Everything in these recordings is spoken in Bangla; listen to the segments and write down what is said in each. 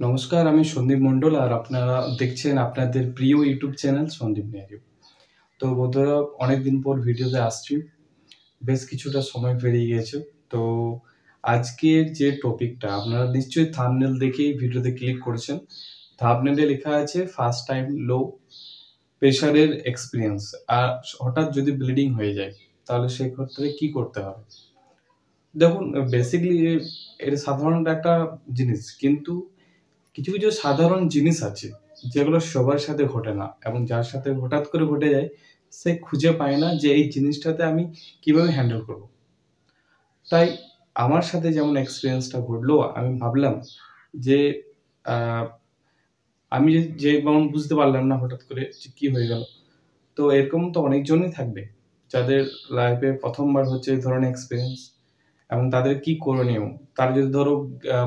নমস্কার, আমি সন্দীপ মণ্ডল আর আপনারা দেখছেন আপনাদের প্রিয় ইউটিউব চ্যানেল সন্দীপ নেহারি। তো বন্ধুরা, অনেকদিন পর ভিডিওতে আসছি। বেশ কিছুটা সময় পেরিয়ে গিয়েছে। তো আজকের যে টপিকটা আপনারা নিশ্চয়ই থাম্বনেল দেখেই ভিডিওতে ক্লিক করেছেন। থাম্বনেলে লেখা আছে ফার্স্ট টাইম লো প্রেশারের এক্সপেরিয়েন্স। আর হঠাৎ যদি ব্লিডিং হয়ে যায় তাহলে সেক্ষেত্রে কি করতে হবে? দেখুন, বেসিক্যালি এটা সাধারণত একটা জিনিস, কিন্তু কিছু কিছু সাধারণ জিনিস আছে যেগুলো সবার সাথে ঘটে না, এবং যার সাথে হঠাৎ করে ঘটে যায় সে খুঁজে পায় না যে এই জিনিসটাতে আমি কিভাবে হ্যান্ডেল করব। তাই আমার সাথে যেমন এক্সপিরিয়েন্সটা ঘটলো, আমি ভাবলাম যে আহ, আমি যেমন বুঝতে পারলাম না হঠাৎ করে যে কি হয়ে গেল। তো এরকম তো অনেকজনই থাকবে যাদের লাইফে প্রথমবার হচ্ছে এই ধরনের এক্সপিরিয়েন্স, এবং তাদের কি করণীয়। তারা যদি ধরো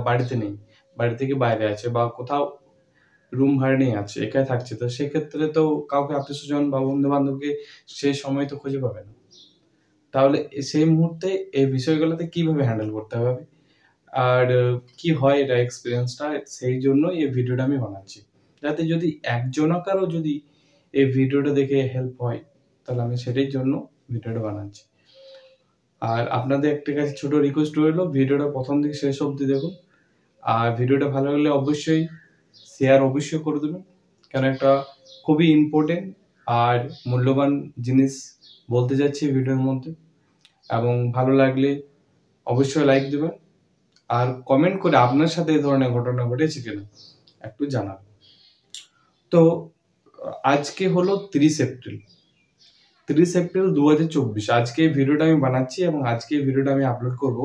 বাড়িতে নেই, বাড়ি থেকে বাইরে আছে, বা কোথাও রুম ভাড়া নিয়ে আছে, একাই থাকছে, তো সেক্ষেত্রে তো কাউকে আত্মীয়স্বজন বা বন্ধু বান্ধবকে সেই সময় তো খুঁজে পাবে না। তাহলে সেই মুহূর্তে এই বিষয়গুলোতে কিভাবে হ্যান্ডেল করতে হবে, আর কি হয় এটা এক্সপিরিয়েন্সটা, সেই জন্য এই ভিডিওটা আমি বানাচ্ছি, যাতে যদি একজনকারও যদি এই ভিডিওটা দেখে হেল্প হয়, তাহলে আমি সেটার জন্য ভিডিওটা বানাচ্ছি। আর আপনাদের একটা কাছে ছোট রিকোয়েস্ট রইলো, ভিডিওটা প্রথম থেকে শেষ অবধি দেখুন। আর ভিডিওটা ভালো লাগলে অবশ্যই শেয়ার অবশ্যই করে দেবেন, কারণ একটা খুবই ইম্পর্টেন্ট আর মূল্যবান জিনিস বলতে যাচ্ছি ভিডিওর মধ্যে। এবং ভালো লাগলে অবশ্যই লাইক দেবেন, আর কমেন্ট করে আপনার সাথে এই ধরনের ঘটনা ঘটেছে কিনা একটু জানাবেন। তো আজকে হলো 30 এপ্রিল, 30 এপ্রিল 2024। আজকে এই ভিডিওটা আমি বানাচ্ছি এবং আজকে এই ভিডিওটা আমি আপলোড করব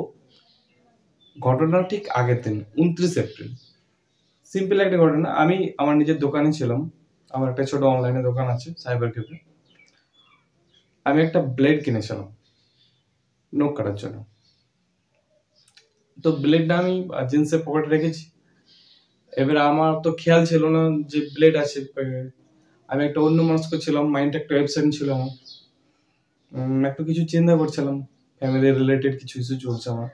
ঘটনা ঠিক আগের দিন 29 এপ্রিল। সিম্পল একটা ঘটনা। আমি আমার নিজের দোকানে ছিলাম, আমার একটা ছোট অনলাইনে দোকান আছে সাইবার ক্যাফে। আমি একটা ব্লেড কিনেছিলাম নখ কাটার জন্য। তো ব্লেডটা আমি জিন্সের পকেটে রেখেছি। এবার আমার তো খেয়াল ছিল না যে ব্লেড আছে। আমি একটা অন্য মনস্ক ছিলাম, মাইন্ড একটা অ্যাবসেন্ট ছিল আমার। একটু কিছু চিন্তা করছিলাম, ফ্যামিলি রিলেটেড কিছু ইস্যু চলছে আমার।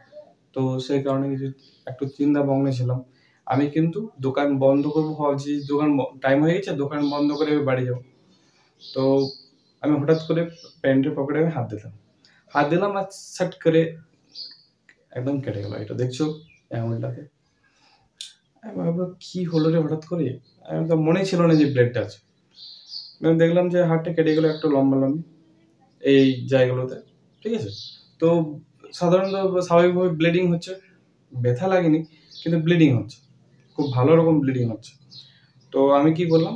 তো সেই কারণে কিছু একটু চিন্তা ভাবনা ছিলাম। আমি কিন্তু দোকান বন্ধ করবো ভাবছি, দোকান টাইম হয়ে গেছে, দোকান বন্ধ করে আমি বাড়ি যাবো। তো আমি হঠাৎ করে প্যান্টের পকেটে আমি হাত দিলাম আর সাট করে একদম কেটে গেল। এটা দেখছো আঙুলটাকে? আমি ভাবলাম কি হলো রে হঠাৎ করে, আমি তো মনেই ছিল না যে ব্লেডটা আছে। আমি দেখলাম যে হাতটা কেটে গেলো একটু লম্বা লম্বি এই জায়গাগুলোতে, ঠিক আছে। তো সাধারণত স্বাভাবিকভাবে ব্লিডিং হচ্ছে, ব্যথা লাগেনি কিন্তু ব্লিডিং হচ্ছে, খুব ভালো রকম ব্লিডিং হচ্ছে। তো আমি কি করলাম,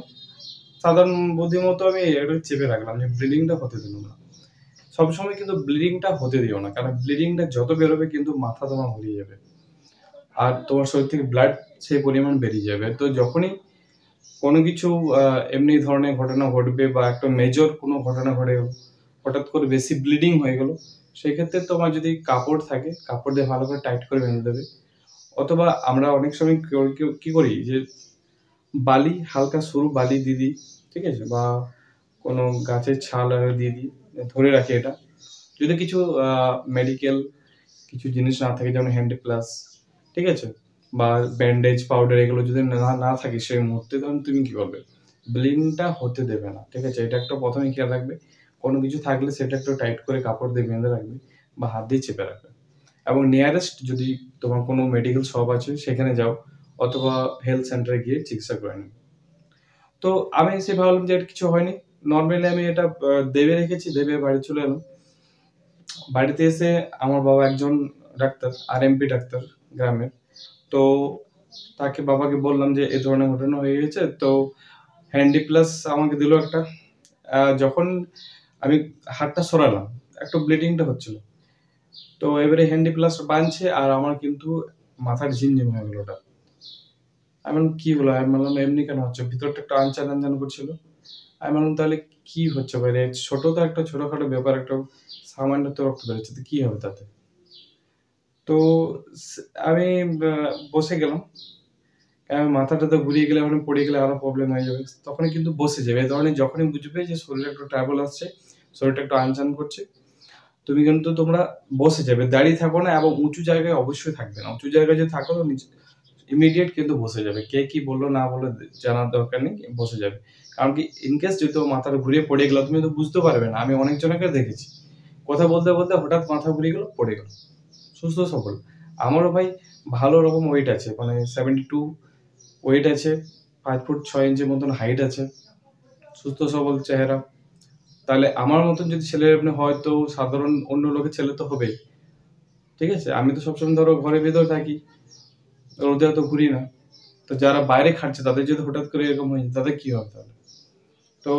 সাধারণ বুদ্ধিমতো আমি এটা চেপে রাখলাম, যে ব্লিডিংটা হতে দিল না। সবসময় কিন্তু ব্লিডিংটা হতে দিও না, কারণ ব্লিডিংটা যত বেরোবে কিন্তু মাথা তোমার হলিয়ে যাবে, আর তোমার শরীর থেকে ব্লাড সেই পরিমাণ বেরিয়ে যাবে। তো যখনই কোনো কিছু এমনি ধরনের ঘটনা ঘটবে, বা একটা মেজর কোনো ঘটনা ঘটে গেল, হঠাৎ করে বেশি ব্লিডিং হয়ে গেল, সেক্ষেত্রে তোমার যদি কাপড় থাকে, কাপড় দিয়ে ভালো করে টাইট করে বেঁধে দেবে। অথবা আমরা অনেক সময় কি করি যে বালি, হালকা সরু বালি দিয়ে দিই, ঠিক আছে, বা কোনো গাছের ছাল দিয়ে দিই, ধরে রাখি এটা। যদি কিছু মেডিকেল কিছু জিনিস না থাকে, যেমন হ্যান্ড প্লাস, ঠিক আছে, বা ব্যান্ডেজ পাউডার, এগুলো যদি না থাকে সেই মুহূর্তে, তখন তুমি কি করবে, ব্লিডিংটা হতে দেবে না, ঠিক আছে। এটা একটা প্রথমে খেয়াল রাখবে। কোনো কিছু থাকলে সেটা একটু টাইট করে কাপড় দিয়ে বেঁধে রাখবে, বা হাত দিয়ে চেপে রাখবে। এবং নিয়ারেস্ট যদি তোমার কোনো মেডিকেল শপ আছে সেখানে যাও, অথবা হেলথ সেন্টারে গিয়ে চিকিৎসা করে নেবে। তো আমি এসে ভাবলাম যে এটা কিছু হয়নি, নর্মালি আমি এটা দেবে রেখেছি, দেবে বাড়ি চলে এলাম। বাড়িতে এসে আমার বাবা একজন ডাক্তার, আরএমপি ডাক্তার গ্রামের। তো বাবাকে বললাম যে এই ধরনের ঘটনা হয়ে গেছে। তো হ্যান্ডি প্লাস আমাকে দিল একটা। যখন আমি হাতটা সরালাম, একটু ব্লিডিংটা হচ্ছিল। তো এবারে হ্যান্ডি প্লাস বাঁধছে, আর আমার কিন্তু মাথার ঝিমঝিম হয়ে গেল ওটা। আমি বললাম কি হলো, আমি বললাম এমনি কেন হচ্ছে, ভিতরটা একটু আনচান আনচান করছিল। আমি বললাম তাহলে কি হচ্ছে বাইরে, ছোট তো একটা ছোটখাটো ব্যাপার, একটা সামান্য তো রক্ত বেরোচ্ছে, তো কি হবে তাতে। তো আমি বসে গেলাম, কারণ মাথাটা তো ঘুরিয়ে গেলে, মানে পড়ে গেলে আরো প্রবলেম হয়ে যাবে। তখনই কিন্তু বসে যাবে। এই ধরনের যখনই বুঝবে যে শরীরে একটু ট্রাবল আসছে, শরীরটা একটু আনচান করছে, তুমি কিন্তু তোমরা বসে যাবে, দাঁড়িয়ে থাকো না, এবং উঁচু জায়গায় অবশ্যই থাকবে না। উঁচু জায়গায় যদি থাকো তো ইমিডিয়েট কিন্তু বসে যাবে। কে কি বললো না বললো জানার দরকার নেই, বসে যাবে। কারণ কি ইনকেস যদি তোমার মাথাটা ঘুরিয়ে পড়ে গেল, তুমি তো বুঝতে পারবে না। আমি অনেকজনকে দেখেছি। কথা বলতে, বলতে হঠাৎ মাথা ঘুরিয়ে গেল, পড়ে গেল। সুস্থ সবল। আমারও ভাই ভালো রকম ওয়েট আছে, মানে 72 ওয়েট আছে, 5 ফুট 6 ইঞ্চির মতন হাইট আছে, সুস্থ সবল চেহারা। তাহলে আমার মতন যদি ছেলে এমনি হয় তো সাধারণ অন্য লোকের ছেলে তো হবেই। ঠিক আছে? আমি তো সবসময় ধরো ঘরের ভেতর থাকি, রোদে অত ঘুরি না। তো যারা বাইরে খাটছে তাদের যদি হঠাৎ করে এরকম হয়ে যায় তাদের কি হবে তাহলে? তো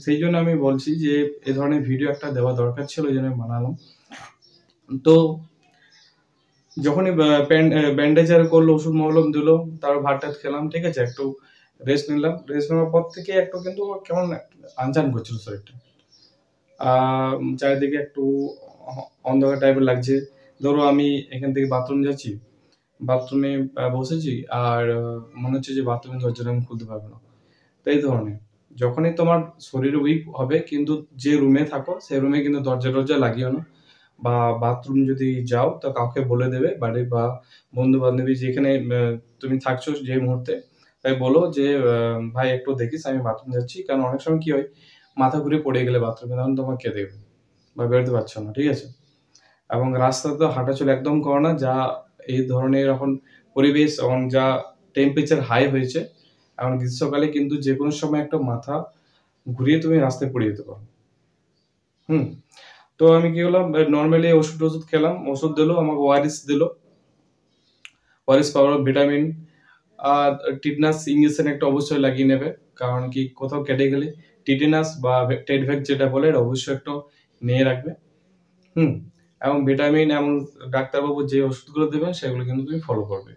সেই জন্য আমি বলছি যে এ ধরনের ভিডিও একটা দেওয়া দরকার ছিল, ওই জন্য বানালাম। তো যখনই ব্যান্ডেজ আর করলো, ওষুধ মলম দিল, তারপর ভাত টাত খেলাম, ঠিক আছে, একটু রেস্ট নিলাম। রেস্ট নেওয়ার পর থেকে একটু কিন্তু কেমন আনচান করছিল শরীরটা, চারিদিকে একটু অন্ধকার টাইপের লাগছে। ধরো আমি এখান থেকে বাথরুম যাচ্ছি, বাথরুমে বসেছি, আর মনে হচ্ছে যে বাথরুমের দরজাটা আমি খুলতে পারবো না। তো এই ধরনের যখনই তোমার শরীর উইক হবে, কিন্তু যে রুমে থাকো সেই রুমে কিন্তু দরজা লাগিও না। বা বাথরুম যদি যাও তো কাউকে বলে দেবে, বাড়ির বা বন্ধু বান্ধবী যেখানে তুমি থাকছো যে মুহূর্তে, তাই বলো যে ভাই একটু দেখিস, আমি বাথরুম যাচ্ছি। কারণ অনেক সময় কি হয়, মাথা ঘুরে পড়ে গেলে বাথরুমে, তখন তোমার কে দেখবে বা বেরোতে পারছো না, ঠিক আছে? এবং রাস্তাতে তো হাঁটাচলা একদম করো না, যা এই ধরনের এখন পরিবেশ, এখন যা টেম্পারেচার হাই হয়েছে, এখন গ্রীষ্মকালে কিন্তু যে কোনো সময় একটা মাথা ঘুরিয়ে তুমি রাস্তায় পড়ে যেতে পারো। হুম। তো আমি কি করলাম, নর্মালি ওষুধ খেলাম, ওষুধ দিলো আমাকে, ওআরএস দিলো, ওআরএস পাউডার, ভিটামিন, আর টিটনাস ইঞ্জেকশন একটা অবশ্যই লাগিয়ে নেবে। কারণ কি কোথাও কেটে গেলে টিটেনাস বা টেডভ্যাক যেটা বলে, এটা অবশ্যই একটু নিয়ে রাখবে। হুম। এবং ভিটামিন এবং ডাক্তারবাবু যে ওষুধগুলো দেবেন সেগুলো কিন্তু তুমি ফলো করবে।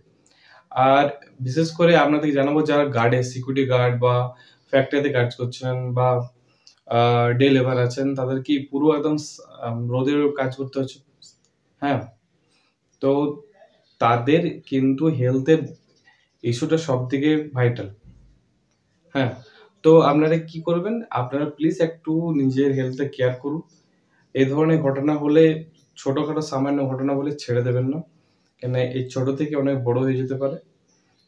আর বিশেষ করে আপনাদের জানাবো, যারা গার্ডে, সিকিউরিটি গার্ড বা ফ্যাক্টরিতে কাজ করছেন বা ডে লেবার আছেন, তাদের কি পুরো একদম রোদের কাজ করতে হচ্ছে, হ্যাঁ, তো তাদের কিন্তু হেলথের ইস্যুটা সব থেকে ভাইটাল। হ্যাঁ, তো আপনারা কি করবেন, আপনারা প্লিজ একটু নিজের হেলথে কেয়ার করুন। এই ধরনের ঘটনা হলে, ছোটখাটো সামান্য ঘটনা বলে ছেড়ে দেবেন না, কেন এই ছোট থেকে অনেক বড় হয়ে যেতে পারে,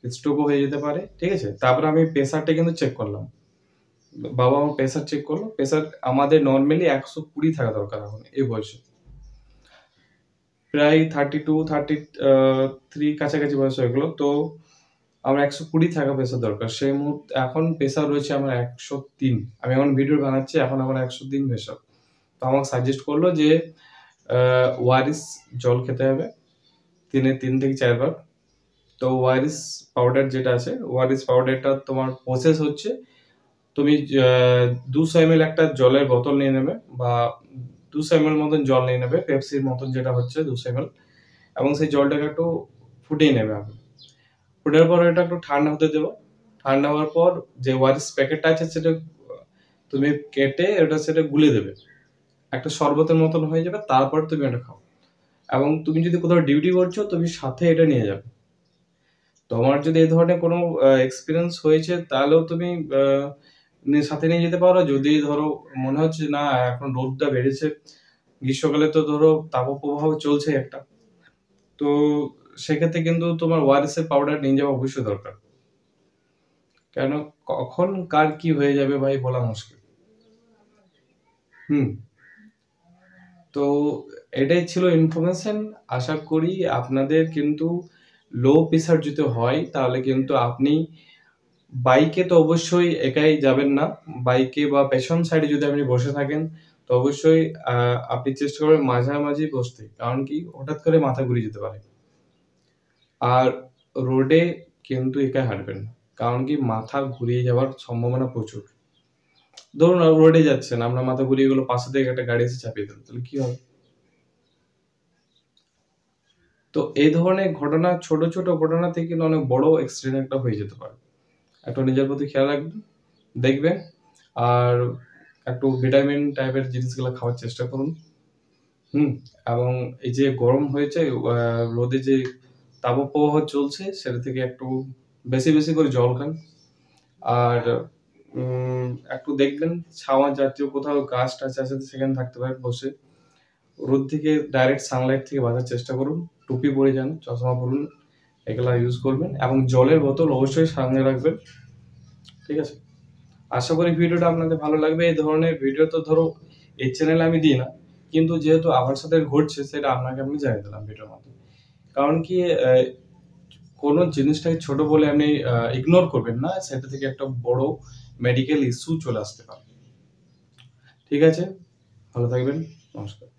স্ট্রোকও হয়ে যেতে পারে, ঠিক আছে? তারপরে আমি প্রেসারটা কিন্তু চেক করলাম, বাবা আমার প্রেসার চেক করলো, প্রেসার আমাদের নর্মালি 120 থাকা দরকার এখন এই বয়সে, প্রায় 32-33 কাছাকাছি বয়স হয়ে গেলো। তো আমার 120 থাকা প্রেসার দরকার, সেই মুহূর্তে এখন প্রেসার রয়েছে আমার 103। আমি এখন ভিডিও বানাচ্ছি, এখন আমার 103 প্রেসার। তো আমাকে সাজেস্ট করলো যে ওআরএস জল খেতে হবে দিনে 3 থেকে 4 বার। তো ওআরএস পাউডার যেটা আছে, ওআরএস পাউডারটা তোমার প্রসেস হচ্ছে, তুমি 200 ml একটা জলের বোতল নিয়ে নেবে, বা 200 ml মতন জল নিয়ে নেবে, পেপসির মতন যেটা হচ্ছে 200 ml, এবং সেই জলটাকে একটু ফুটিয়ে নেবে আগে। ফোটার পর এটা একটু ঠান্ডা হতে দেবো। ঠান্ডা হওয়ার পর যে ওআরএস প্যাকেটটা আছে সেটা তুমি কেটে সেটা গুলে দেবে, একটা শরবতের মতন হয়ে যাবে। তারপর তুমি এটা খাও, এবং তুমি যদি কোথাও ডিউটি করছো তুমি সাথে এটা নিয়ে যাবে। তোমার যদি এই ধরনের কোনো এক্সপিরিয়েন্স হয়েছে তাহলেও তুমি সাথে নিয়ে যেতে পারো। যদি ধরো মনে হচ্ছে না এখন রোদটা বেড়েছে, গ্রীষ্মকালে তো ধরো তাপপ্রবাহ চলছে একটা, তো সেক্ষেত্রে কিন্তু তোমার ওআরএস এর পাউডার নিয়ে যাওয়া অবশ্যই দরকার। কেন কখন কার কি হয়ে যাবে ভাই বলা মুশকিল। হুম। তো এটাই ছিল ইনফরমেশন। আশা করি আপনাদের কিন্তু লো প্রেসার যদি হয় তাহলে কিন্তু আপনি বাইকে তো অবশ্যই একাই যাবেন না। বাইকে বা পেছন সাইডে যদি আপনি বসে থাকেন তো অবশ্যই আপনি চেষ্টা করবেন মাঝামাঝি বসতে। কারণ কি হঠাৎ করে মাথা ঘুরে যেতে পারে। আর রোডে কিন্তু একা হাঁটবেন না। কারণ কি মাথা ঘুরিয়ে যাওয়ার সম্ভাবনা প্রচুর। ধরুন রোডে যাচ্ছেন, আপনার মাথা ঘুরিয়ে গেল, পাশে থেকে একটা গাড়ি এসে চাপিয়ে দিল, তাহলে কি হবে? তো এই ধরনের ঘটনা, ছোট ছোট ঘটনা থেকে কিন্তু অনেক বড় অ্যাক্সিডেন্ট একটা হয়ে যেতে পারে। একটু নিজের প্রতি খেয়াল রাখবেন, দেখবেন, আর একটু ভিটামিন টাইপের জিনিসগুলো খাওয়ার চেষ্টা করুন। হুম। এবং এই যে গরম হয়েছে, রোদে যে তাপপ্রবাহ চলছে সেটা থেকে একটু বেশি বেশি করে জল খান। আর একটু দেখবেন ছাওয়া জাতীয় কোথাও গাছ টাছ আছে সেখানে থাকতে পারেন বসে। রোদ থেকে ডাইরেক্ট সানলাইট থেকে বাঁচার চেষ্টা করুন। টুপি পরে যান, চশমা পরুন, এগুলা ইউজ করবেন, এবং জলের বোতল অবশ্যই সঙ্গে রাখবেন। ঠিক আছে, আশা করি ভিডিওটা আপনাদের ভালো লাগবে। এই ধরনের ভিডিও তো ধরো এই চ্যানেলে আমি দিই না, কিন্তু যেহেতু আমার সাথে ঘটছে সেটা আপনাকে আমি জানিয়ে দিলাম ভিডিওর মাধ্যমে। কারণ কি কোনো জিনিসটাকে ছোট বলে আপনি ইগনোর করবেন না, সেটা থেকে একটা বড় মেডিকেল ইস্যু চলে আসতে পারে। ঠিক আছে, ভালো থাকবেন, নমস্কার।